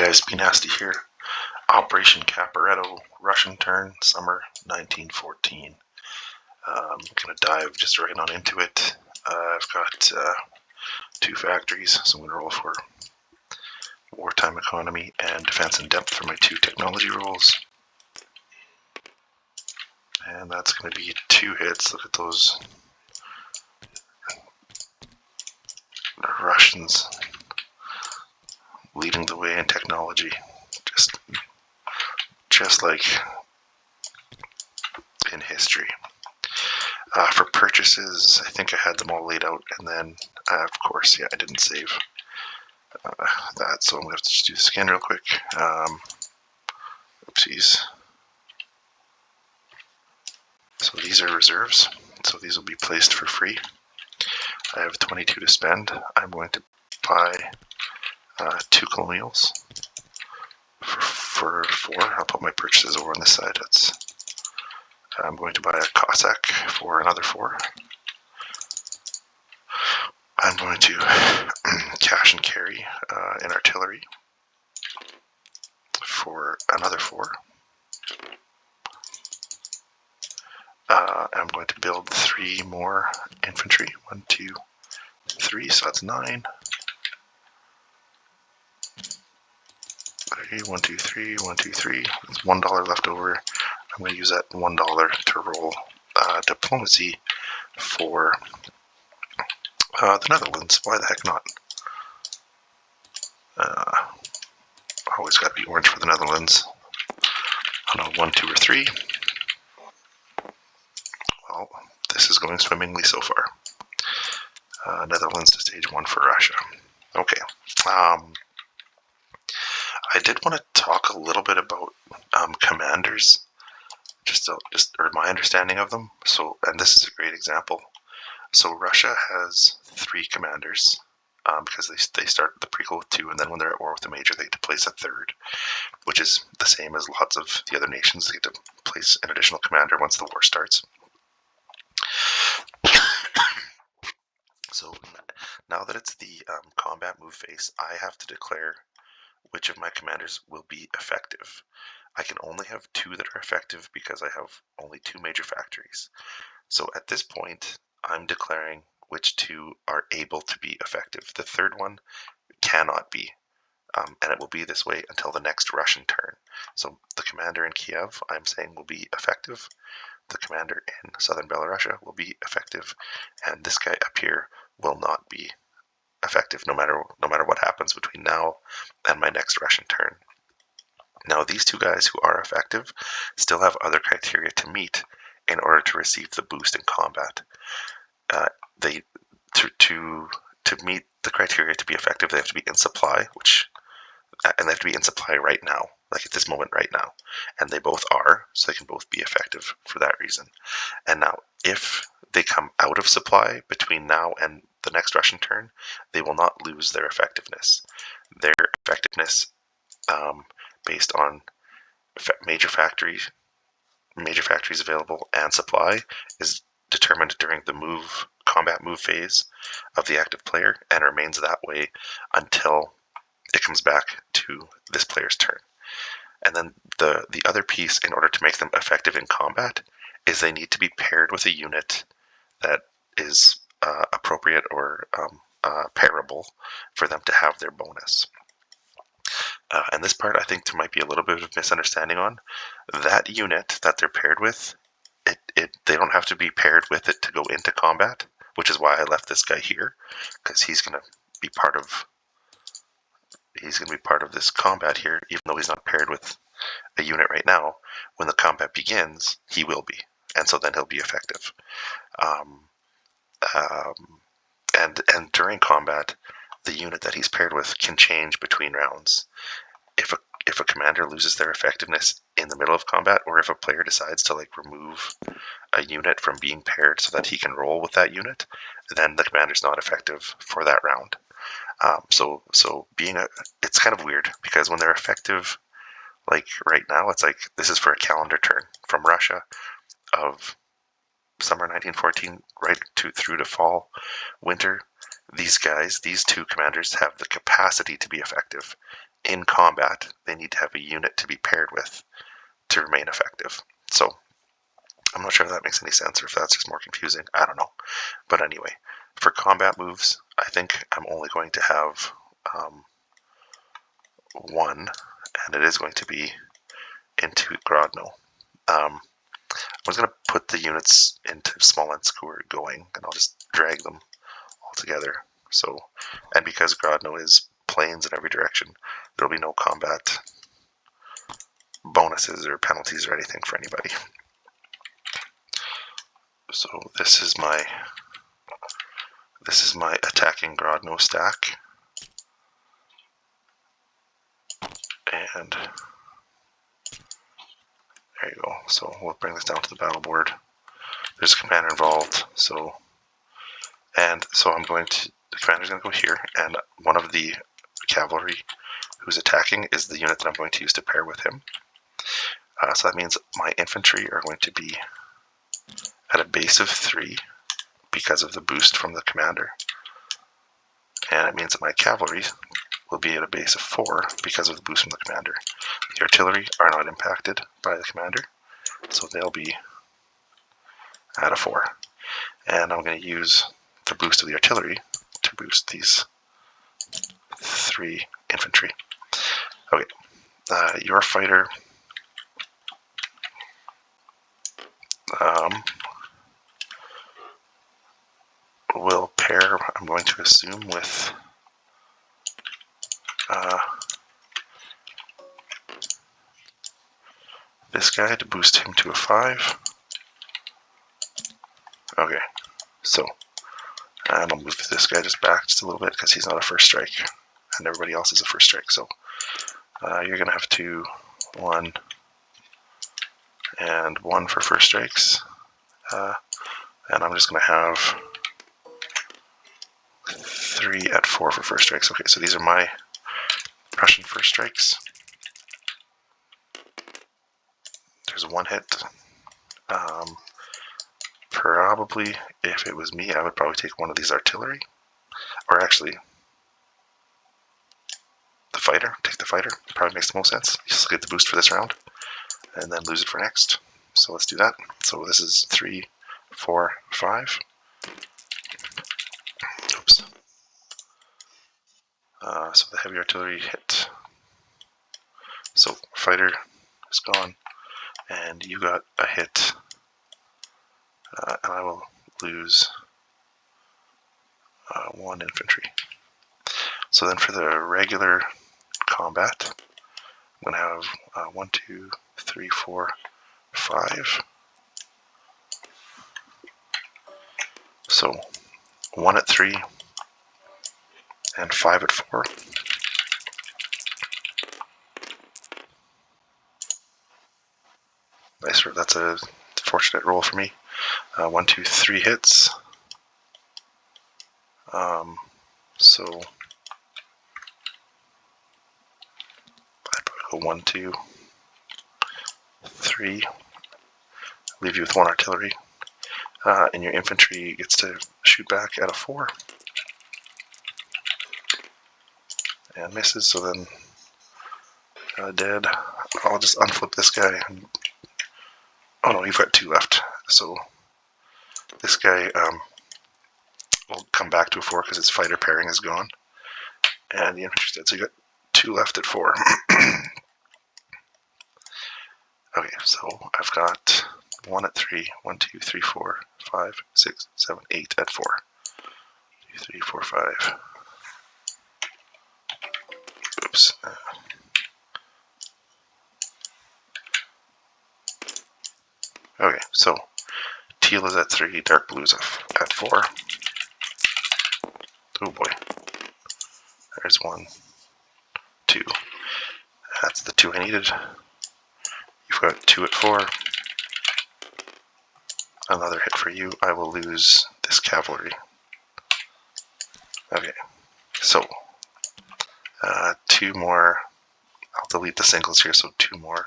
guys, Be Nasty here. Operation Caporetto, Russian turn, summer 1914. I'm going to dive just right on into it. I've got two factories, so I'm going to roll for wartime economy and defense in depth for my two technology rolls. And that's going to be 2 hits. Look at those. The Russians leading the way in technology. Just like in history. For purchases, I think I had them all laid out, and then, of course, I didn't save that, so I'm going to have to just do the scan real quick. Oopsies. So these are reserves, so these will be placed for free. I have 22 to spend. I'm going to buy 2 colonials for 4. I'll put my purchases over on this side. I'm going to buy a Cossack for another 4. I'm going to cash and carry an artillery for another 4. I'm going to build 3 more infantry. 1, 2, 3, so that's 9. 1, 2, 3, 1, 2, 3. There's $1 left over. I'm going to use that $1 to roll diplomacy for the Netherlands. Why the heck not? Always got to be orange for the Netherlands. I don't know, 1, 2, or 3. Well, this is going swimmingly so far. Netherlands to stage 1 for Russia. Okay. I did want to talk a little bit about commanders, just my understanding of them. So, and this is a great example. So Russia has 3 commanders because they start the prequel with 2, and then when they're at war with the major, they get to place a 3rd, which is the same as lots of the other nations. They get to place an additional commander once the war starts. So now that it's the combat move phase, I have to declare which of my commanders will be effective. I can only have 2 that are effective because I have only 2 major factories. So at this point, I'm declaring which 2 are able to be effective. The 3rd one cannot be, and it will be this way until the next Russian turn. So the commander in Kiev, I'm saying, will be effective. The commander in southern Belarusia will be effective, and this guy up here will not be effective no matter what happens between now and my next Russian turn. Now these 2 guys who are effective still have other criteria to meet in order to receive the boost in combat. To meet the criteria to be effective, they have to be in supply, and they have to be in supply right now, like at this moment right now. And they both are, so they can both be effective for that reason. And now, if they come out of supply between now and the next Russian turn, they will not lose their effectiveness. Their effectiveness, based on major factories available and supply, is determined during the combat move phase of the active player, and remains that way until it comes back to this player's turn. And then the other piece, in order to make them effective in combat, is they need to be paired with a unit that is appropriate or pairable for them to have their bonus. And this part, I think, there might be a little bit of misunderstanding on. That unit that they're paired with, they don't have to be paired with it to go into combat, which is why I left this guy here, because he's going to be part of this combat here, even though he's not paired with a unit right now. When the combat begins, he will be, and so then he'll be effective. And during combat, the unit that he's paired with can change between rounds. If a commander loses their effectiveness in the middle of combat, or if a player decides to remove a unit from being paired so that he can roll with that unit, then the commander's not effective for that round. So it's kind of weird, because when they're effective, like right now, it's like this is for a calendar turn from Russia of summer 1914 right through to fall, winter. These 2 commanders have the capacity to be effective in combat, they need to have a unit to be paired with to remain effective. So I'm not sure if that makes any sense or if that's just more confusing. I don't know. But anyway, for combat moves, I think I'm only going to have one, and it is going to be into Grodno. I was going to put the units into Smolensk who are going, and I'll just drag them all together. So, and because Grodno is plains in every direction, there'll be no combat bonuses or penalties or anything for anybody. So this is my attacking Grodno stack, and there you go. So we'll bring this down to the battle board. There's a commander involved, so I'm going to, the commander's going to go here, and one of the cavalry who's attacking is the unit that I'm going to use to pair with him. So that means my infantry are going to be at a base of 3 because of the boost from the commander, and it means that my cavalry will be at a base of 4 because of the boost from the commander. The artillery are not impacted by the commander, so they'll be at a 4. And I'm going to use the boost of the artillery to boost these 3 infantry. Okay, your fighter will pair, I'm going to assume, with this guy to boost him to a 5. Okay, so, and I'll move this guy just back just a little bit because he's not a first strike, and everybody else is a first strike. So you're going to have 2, 1, and 1 for first strikes. And I'm just going to have 3 at 4 for first strikes. Okay, so these are my Prussian first strikes. There's 1 hit. Probably, if it was me, I would probably take one of these artillery. Or actually, the fighter. Take the fighter. Probably makes the most sense. Just get the boost for this round, and then lose it for next. So let's do that. So this is 3, 4, 5. Oops. So the heavy artillery hit. So fighter is gone, and you got a hit, and I will lose 1 infantry. So then for the regular combat, I'm going to have 1, 2, 3, 4, 5. So 1 at 3 and 5 at 4. Nice, that's a fortunate roll for me. 1, 2, 3 hits. So I'd probably go 1, 2, 3. Leave you with 1 artillery. And your infantry gets to shoot back at a 4. And misses, so then dead. I'll just unflip this guy. Oh no, you've got 2 left. So this guy will come back to a 4 because its fighter pairing is gone. And the infantry's dead, so you got 2 left at 4. Okay, so I've got 1 at 3, 1, 2, 3, 4, 5, 6, 7, 8 at 4. 2, 3, 4, 5. Oops. Okay, so teal is at 3, dark blue is at 4. Oh boy. There's 1, 2. That's the 2 I needed. You've got 2 at 4. Another hit for you. I will lose this cavalry. Okay, so 2 more. I'll delete the singles here, so 2 more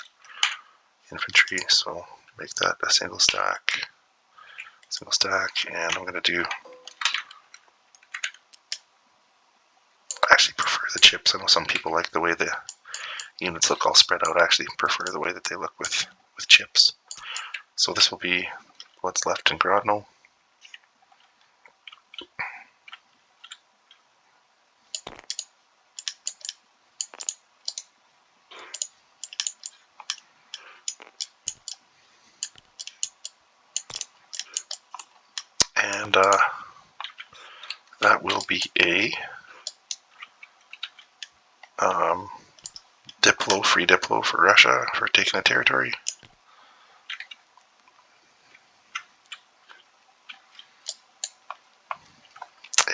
infantry. So make that a single stack, and I'm going to do, I actually prefer the chips. I know some people like the way the units look all spread out. I actually prefer the way that they look with chips. So this will be what's left in Grodno. And that will be a free Diplo for Russia for taking a territory.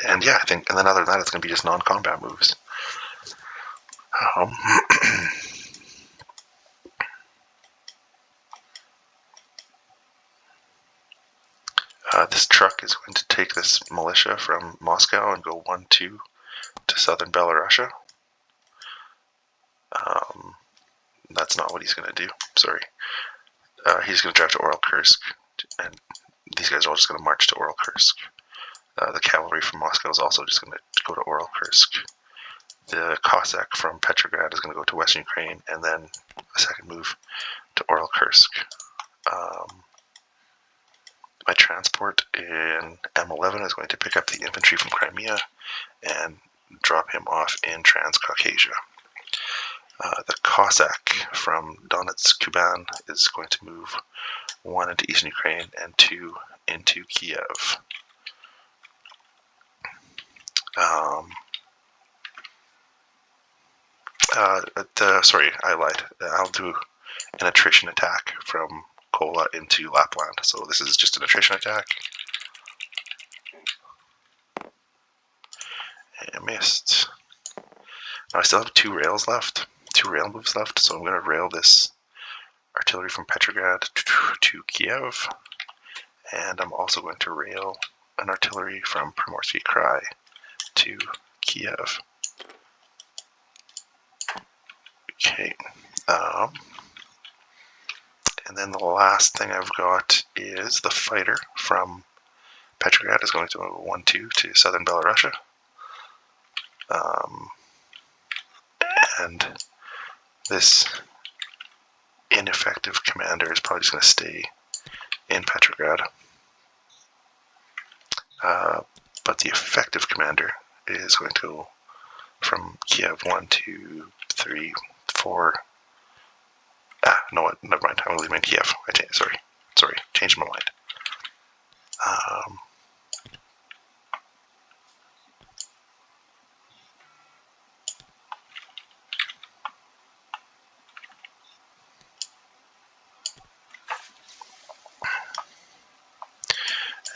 And yeah, I think, and then other than that, it's going to be just non-combat moves. This truck is going to take this militia from Moscow and go 1-2 to southern Belarusia. That's not what he's going to do. Sorry. He's going to drive to Oral-Kursk, and these guys are all just going to march to Oral-Kursk. The cavalry from Moscow is also just going to go to Oral-Kursk. The Cossack from Petrograd is going to go to Western Ukraine, and then a second move to Oral-Kursk. My transport in M11 is going to pick up the infantry from Crimea and drop him off in Transcaucasia. The Cossack from Donetsk, Kuban is going to move 1 into eastern Ukraine and 2 into Kiev. Sorry, I lied. I'll do an attrition attack from Kola into Lapland. So this is just an attrition attack. I missed. Now I still have 2 rails left, 2 rail moves left, so I'm going to rail this artillery from Petrograd to Kiev, and I'm also going to rail an artillery from Primorsky Krai to Kiev. Okay, and then the last thing I've got is the fighter from Petrograd is going to go 1-2 to southern Belarusia. And this ineffective commander is probably just going to stay in Petrograd. But the effective commander is going to go from Kiev 1, 2, 3, 4. No, what? Never mind. I'm leaving Kiev. Sorry, changed my mind.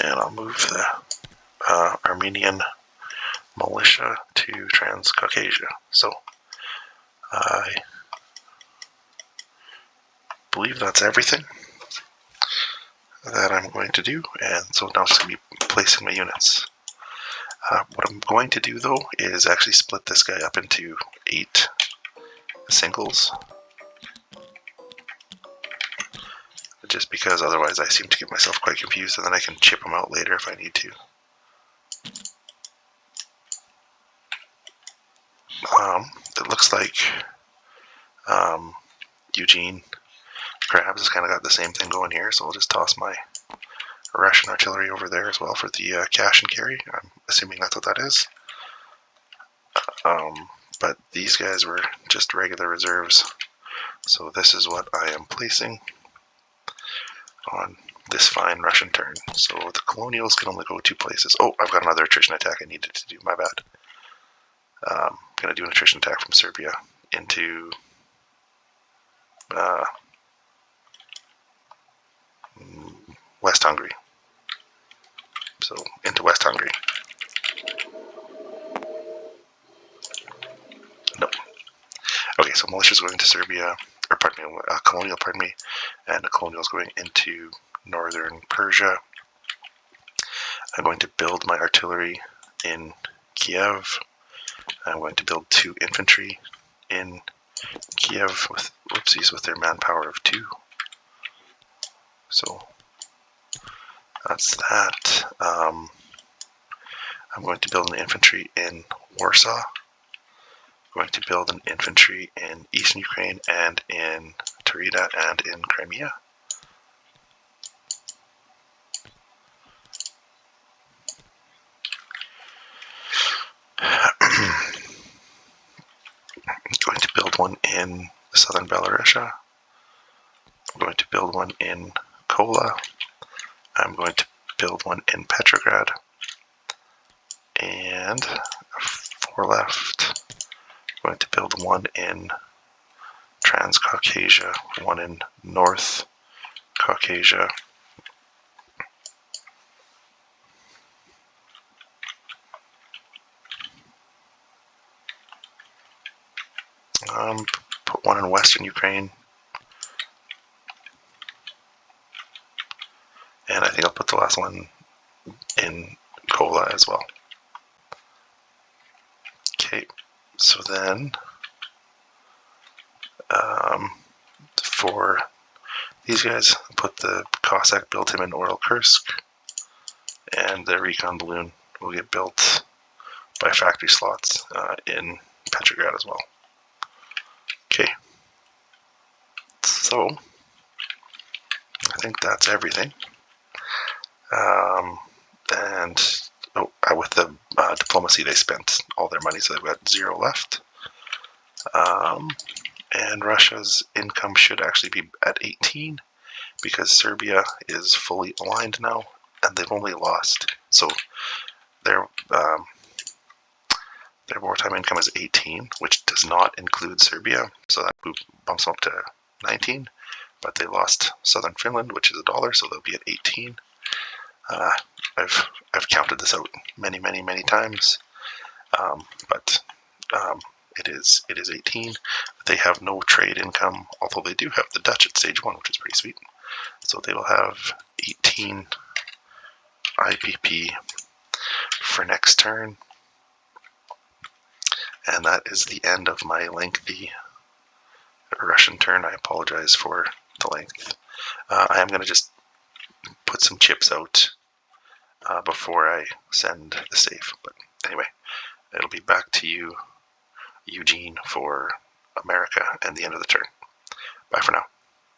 And I'll move the Armenian militia to Transcaucasia. So I believe that's everything that I'm going to do, and so now I'm just going to be placing my units. What I'm going to do though is actually split this guy up into 8 singles, just because otherwise I seem to get myself quite confused, and then I can chip them out later if I need to. It looks like Eugene Krabs has kind of got the same thing going here, so I'll just toss my Russian artillery over there as well for the cash and carry. I'm assuming that's what that is. But these guys were just regular reserves, so this is what I am placing on this fine Russian turn. So the colonials can only go 2 places. Oh, I've got another attrition attack I needed to do, my bad. I'm going to do an attrition attack from Serbia into West Hungary. So into West Hungary. No. Okay, so militia's going to Serbia, or pardon me, colonial, pardon me, and the colonial is going into northern Persia. I'm going to build my artillery in Kiev. I'm going to build 2 infantry in Kiev with, whoopsies, with their manpower of 2. So that's that. I'm going to build an infantry in Warsaw going to build an infantry in eastern Ukraine and in Taurida and in Crimea. I'm going to build one in southern Belarusia. I'm going to build one in Kola. I'm going to build one in Petrograd. And 4 left. I'm going to build one in Transcaucasia, one in North Caucasia. Put one in Western Ukraine. And I think I'll put the last one in Kola as well. Okay, so then for these guys, put the Cossack, build him in Oral Kursk, and the Recon Balloon will get built by factory slots in Petrograd as well. Okay, so I think that's everything. And with the diplomacy, they spent all their money, so they've got 0 left. And Russia's income should actually be at 18 because Serbia is fully aligned now, and they've only lost. So their wartime income is 18, which does not include Serbia, so that bumps them up to 19. But they lost southern Finland, which is $1, so they'll be at 18. I've counted this out many times, but it is 18. They have no trade income, although they do have the Dutch at stage 1, which is pretty sweet. So they will have 18 IPP for next turn. And that is the end of my lengthy Russian turn. I apologize for the length. I am going to just put some chips out before I send the save. But anyway, it'll be back to you, Eugene, for America and the end of the turn. Bye for now.